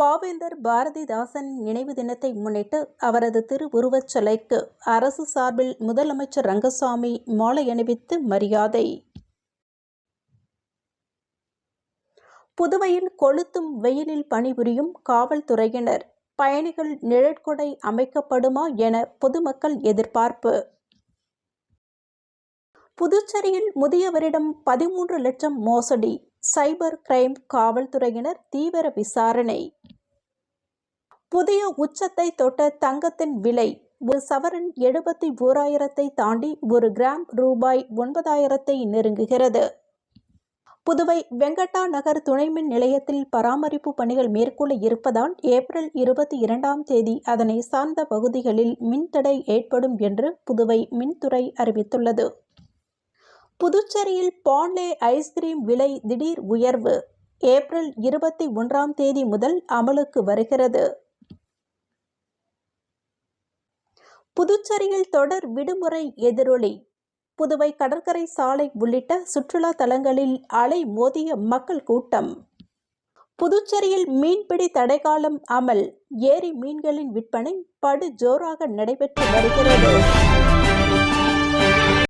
பாவேந்தர் பாரதிதாசன் நினைவு தினத்தை முன்னிட்டு அவரது திருவுருவச் சிலைக்கு அரசு சார்பில் முதலமைச்சர் ரங்கசாமி மாலை அணிவித்து மரியாதை. புதுவையில் கொளுத்தும் வெயிலில் பணிபுரியும் காவல்துறையினர், பயணிகள் நிழற்குடை அமைக்கப்படுமா என பொதுமக்கள் எதிர்பார்ப்பு. புதுச்சேரியில் முதியவரிடம் 13 லட்சம் மோசடி, சைபர் கிரைம் காவல்துறையினர் தீவிர விசாரணை. புதிய உச்சத்தை தொட்ட தங்கத்தின் விலை, ஒரு சவரன் 71,000 தாண்டி 1 கிராம் ரூபாய் 9,000 நெருங்குகிறது. புதுவை வெங்கட்டா நகர் துணைமின் நிலையத்தில் பராமரிப்பு பணிகள் மேற்கொள்ள இருப்பதால் ஏப்ரல் 22ஆம் தேதி அதனை சார்ந்த பகுதிகளில் மின்தடை ஏற்படும் என்று புதுவை மின்துறை அறிவித்துள்ளது. புதுச்சேரியில் பான்லே ஐஸ்கிரீம் விலை திடீர் உயர்வு, ஏப்ரல் 21ஆம் தேதி முதல் அமலுக்கு வருகிறது. புதுச்சேரியில் தொடர் விடுமுறை எதிரொலி, புதுவை கடற்கரை சாலை உள்ளிட்ட சுற்றுலா தலங்களில் அலை மோதிய மக்கள் கூட்டம். புதுச்சேரியில் மீன்பிடி தடைக்காலம் அமல், ஏரி மீன்களின் விற்பனை படு ஜோராக நடைபெற்று வருகிறது.